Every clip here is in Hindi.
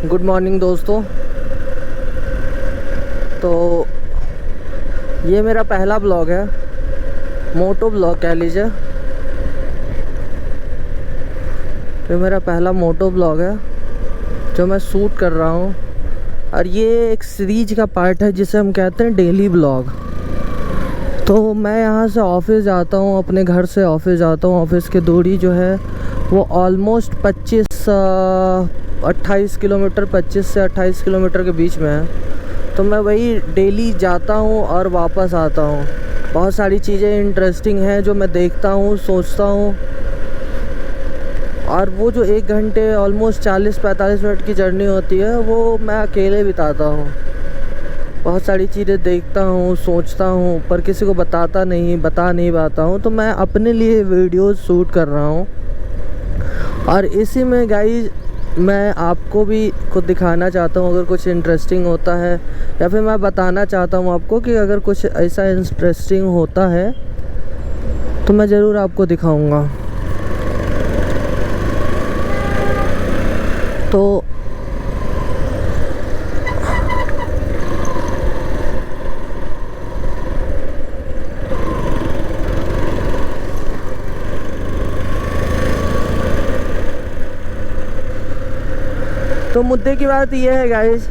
गुड मॉर्निंग दोस्तों। तो ये मेरा पहला ब्लॉग है, मोटो ब्लॉग कह लीजिए। ये मेरा पहला मोटो ब्लॉग है जो मैं शूट कर रहा हूँ, और ये एक सीरीज का पार्ट है जिसे हम कहते हैं डेली ब्लॉग। तो मैं यहाँ से ऑफिस जाता हूँ, अपने घर से ऑफिस जाता हूँ। ऑफिस की दूरी जो है वो ऑलमोस्ट 25 किलोमीटर 25 से 28 किलोमीटर के बीच में है। तो मैं वही डेली जाता हूँ और वापस आता हूँ। बहुत सारी चीज़ें इंटरेस्टिंग हैं जो मैं देखता हूँ, सोचता हूँ। और वो जो 1 घंटे ऑलमोस्ट 40-45 मिनट की जर्नी होती है वो मैं अकेले बिताता हूँ। बहुत सारी चीज़ें देखता हूँ, सोचता हूँ, पर किसी को बता नहीं पाता हूँ। तो मैं अपने लिए वीडियोज़ शूट कर रहा हूँ, और इसी में गाइज मैं आपको भी कुछ दिखाना चाहता हूँ। अगर कुछ इंटरेस्टिंग होता है, या फिर मैं बताना चाहता हूँ आपको कि अगर कुछ ऐसा इंटरेस्टिंग होता है तो मैं ज़रूर आपको दिखाऊंगा। तो मुद्दे की बात यह है गाइस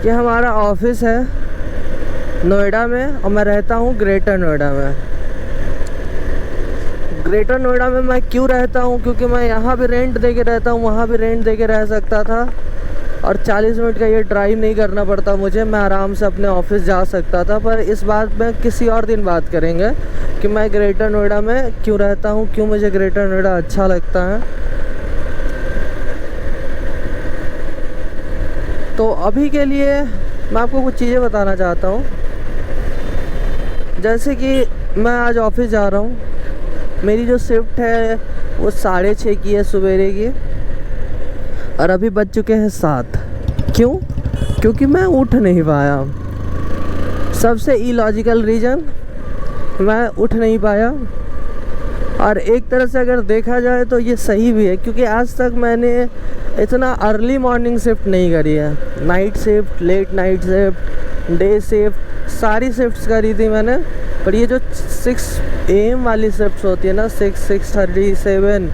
कि हमारा ऑफिस है नोएडा में, और मैं रहता हूँ ग्रेटर नोएडा में। ग्रेटर नोएडा में मैं क्यों रहता हूँ? क्योंकि मैं यहाँ भी रेंट दे के रहता हूँ, वहाँ भी रेंट दे के रह सकता था, और 40 मिनट का ये ड्राइव नहीं करना पड़ता मुझे। मैं आराम से अपने ऑफिस जा सकता था। पर इस बात में किसी और दिन बात करेंगे कि मैं ग्रेटर नोएडा में क्यों रहता हूँ, क्यों मुझे ग्रेटर नोएडा अच्छा लगता है। तो अभी के लिए मैं आपको कुछ चीज़ें बताना चाहता हूँ। जैसे कि मैं आज ऑफिस जा रहा हूँ, मेरी जो शिफ्ट है वो 6:30 की है सवेरे की, और अभी बज चुके हैं 7। क्यों? क्योंकि मैं उठ नहीं पाया। सबसे इलॉजिकल रीज़न, मैं उठ नहीं पाया। और एक तरह से अगर देखा जाए तो ये सही भी है, क्योंकि आज तक मैंने इतना अर्ली मॉर्निंग शिफ्ट नहीं करी है। Night shift, late night shift, day shift, सारी शिफ्ट्स करी थी मैंने। पर ये जो 6 AM वाली शिफ्ट्स होती है ना, 6, 6:30, 7,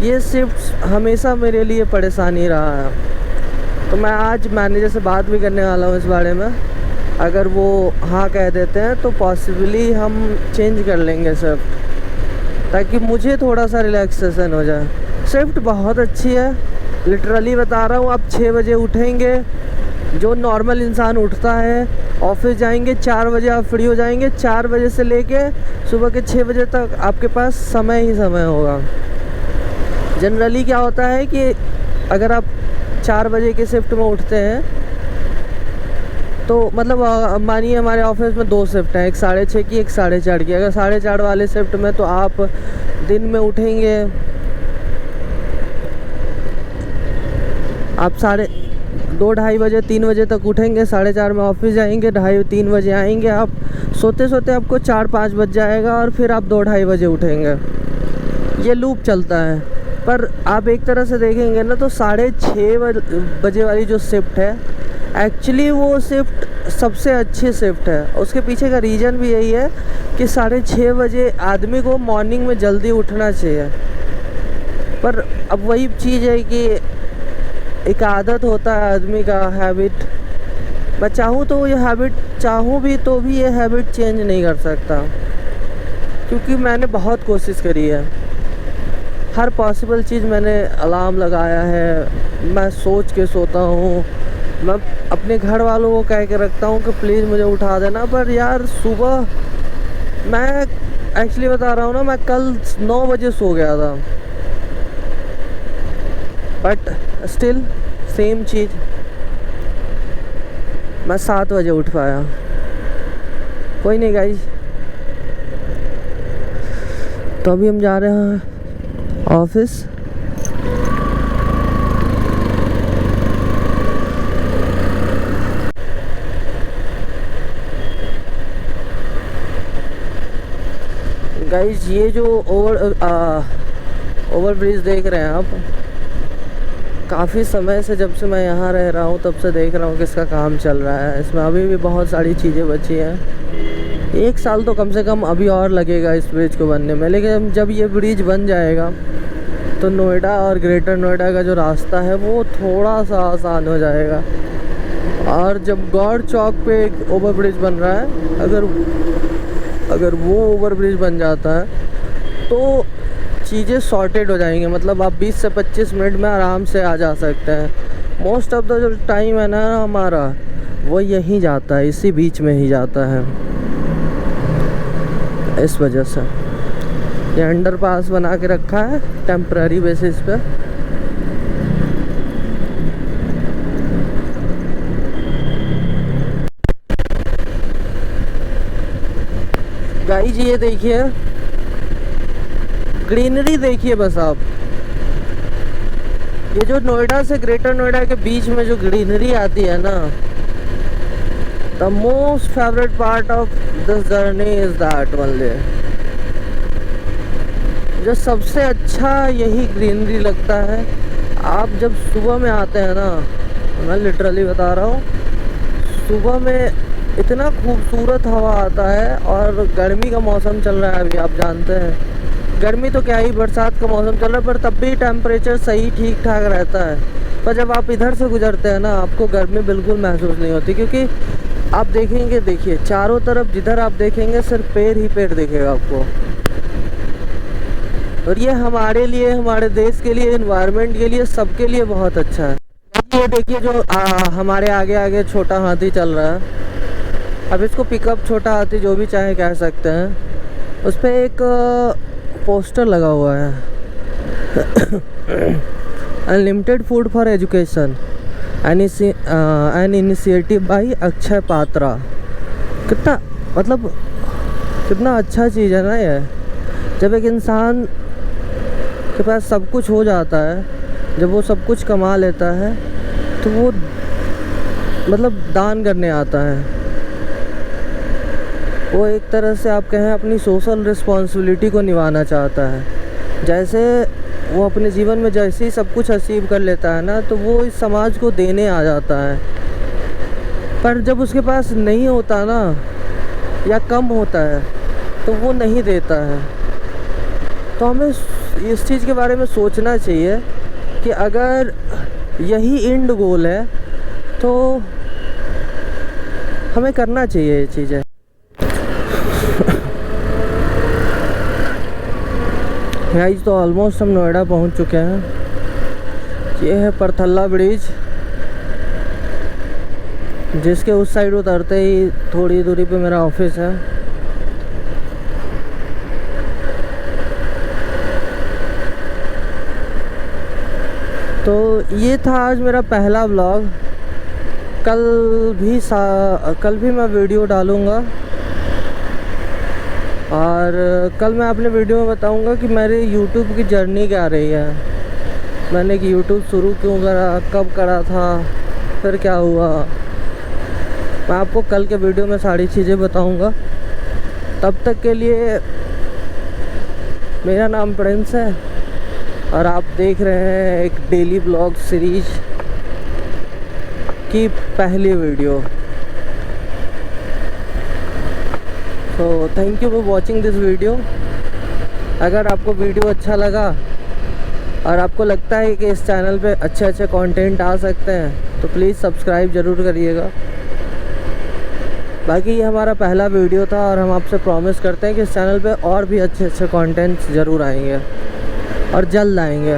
ये शिफ्ट्स हमेशा मेरे लिए परेशानी रहा है। तो मैं आज मैनेजर से बात भी करने वाला हूँ इस बारे में। अगर वो हाँ कह देते हैं तो पॉसिबली हम चेंज कर लेंगे शिफ्ट, ताकि मुझे थोड़ा सा रिलैक्सेशन हो जाए। शिफ्ट बहुत अच्छी है, लिटरली बता रहा हूँ। आप 6 बजे उठेंगे, जो नॉर्मल इंसान उठता है, ऑफिस जाएंगे 4 बजे, आप फ्री हो जाएंगे। 4 बजे से लेके सुबह के 6 बजे तक आपके पास समय ही समय होगा। जनरली क्या होता है कि अगर आप 4 बजे के शिफ्ट में उठते हैं तो मतलब मानिए हमारे ऑफिस में 2 शिफ्ट हैं, एक 6:30 की, एक 4:30 की। अगर 4:30 वाले शिफ्ट में तो आप दिन में उठेंगे, आप 2-2:30 बजे 3 बजे तक उठेंगे, 4:30 में ऑफिस जाएंगे, 2:30-3 बजे आएंगे। आप सोते सोते आपको 4-5 बज जाएगा, और फिर आप 2-2:30 बजे उठेंगे। ये लूप चलता है। पर आप एक तरह से देखेंगे ना तो 6:30 बजे वाली जो शिफ्ट है, एक्चुअली वो शिफ्ट सबसे अच्छी शिफ्ट है। उसके पीछे का रीज़न भी यही है कि 6:30 बजे आदमी को मॉर्निंग में जल्दी उठना चाहिए। पर अब वही चीज़ है कि एक आदत होता है आदमी का, हैबिट। मैं चाहूँ तो भी ये हैबिट चेंज नहीं कर सकता, क्योंकि मैंने बहुत कोशिश करी है। हर पॉसिबल चीज़ मैंने अलार्म लगाया है, मैं सोच के सोता हूँ, मैं अपने घर वालों को कह के रखता हूँ कि प्लीज़ मुझे उठा देना। पर यार सुबह, मैं एक्चुअली बता रहा हूँ ना, मैं कल 9 बजे सो गया था, बट स्टिल सेम चीज़, मैं 7 बजे उठ पाया। कोई नहीं गाइज, तो अभी हम जा रहे हैं ऑफिस। गाइज ये जो ओवर ब्रिज देख रहे हैं आप, काफ़ी समय से, जब से मैं यहाँ रह रहा हूँ तब से देख रहा हूँ कि इसका काम चल रहा है। इसमें अभी भी बहुत सारी चीज़ें बची हैं। 1 साल तो कम से कम अभी और लगेगा इस ब्रिज को बनने में, लेकिन जब ये ब्रिज बन जाएगा तो नोएडा और ग्रेटर नोएडा का जो रास्ता है वो थोड़ा सा आसान हो जाएगा। और जब गौर चौक पे एक ओवर ब्रिज बन रहा है, अगर वो ओवर ब्रिज बन जाता है तो चीज़ें सॉर्टेड हो जाएंगी। मतलब आप 20 से 25 मिनट में आराम से आ जा सकते हैं। मोस्ट ऑफ द जो टाइम है ना हमारा, वो यहीं जाता है, इसी बीच में ही जाता है। इस वजह से ये अंडरपास बना के रखा है टेम्पररी बेसिस पे। गाइस ये देखिए, ग्रीनरी देखिए बस आप। ये जो नोएडा से ग्रेटर नोएडा के बीच में जो ग्रीनरी आती है ना, the most favourite part of this journey is that only. जो सबसे अच्छा यही ग्रीनरी लगता है। आप जब सुबह में आते हैं ना, मैं लिटरली बता रहा हूँ, सुबह में इतना खूबसूरत हवा आता है। और गर्मी का मौसम चल रहा है अभी, आप जानते हैं। गर्मी तो क्या ही, बरसात का मौसम चल रहा है, पर तब भी टेम्परेचर सही ठीक ठाक रहता है। पर जब आप इधर से गुजरते हैं ना, आपको गर्मी बिल्कुल महसूस नहीं होती, क्योंकि आप देखेंगे, देखिए चारों तरफ जिधर आप देखेंगे सिर्फ पेड़ ही पेड़ दिखेगा आपको। और ये हमारे लिए, हमारे देश के लिए, एनवायरनमेंट के लिए, सबके लिए बहुत अच्छा है। ये देखिए जो हमारे आगे आगे छोटा हाथी चल रहा है। अब इसको पिकअप छोटा हाथी जो भी चाहे कह सकते हैं। उस पर एक पोस्टर लगा हुआ है, unlimited food for education an initiative by Akshay Patra. कितना मतलब कितना अच्छा चीज़ है ना ये। जब एक इंसान के पास सब कुछ हो जाता है, जब वो सब कुछ कमा लेता है, तो वो मतलब दान करने आता है। वो एक तरह से आप कहें अपनी सोशल रिस्पॉन्सिबिलिटी को निभाना चाहता है। जैसे वो अपने जीवन में जैसे ही सब कुछ अचीव कर लेता है ना, तो वो इस समाज को देने आ जाता है। पर जब उसके पास नहीं होता ना, या कम होता है, तो वो नहीं देता है। तो हमें इस चीज़ के बारे में सोचना चाहिए कि अगर यही एंड गोल है तो हमें करना चाहिए ये चीज़ें। गाइस तो ऑलमोस्ट हम नोएडा पहुंच चुके हैं। ये है परथल्ला ब्रिज, जिसके उस साइड उतरते ही थोड़ी दूरी पे मेरा ऑफिस है। तो ये था आज मेरा पहला व्लॉग। कल भी मैं वीडियो डालूँगा, और कल मैं अपने वीडियो में बताऊंगा कि मेरी यूट्यूब की जर्नी क्या रही है। मैंने यूट्यूब शुरू क्यों करा, कब करा था, फिर क्या हुआ। मैं आपको कल के वीडियो में सारी चीज़ें बताऊंगा। तब तक के लिए मेरा नाम प्रिंस है और आप देख रहे हैं एक डेली ब्लॉग सीरीज की पहली वीडियो। तो thank you for watching this video. अगर आपको वीडियो अच्छा लगा और आपको लगता है कि इस चैनल पे अच्छे कंटेंट आ सकते हैं, तो प्लीज़ सब्सक्राइब ज़रूर करिएगा। बाकी ये हमारा पहला वीडियो था और हम आपसे प्रॉमिस करते हैं कि इस चैनल पे और भी अच्छे कंटेंट्स ज़रूर आएंगे और जल्द आएंगे।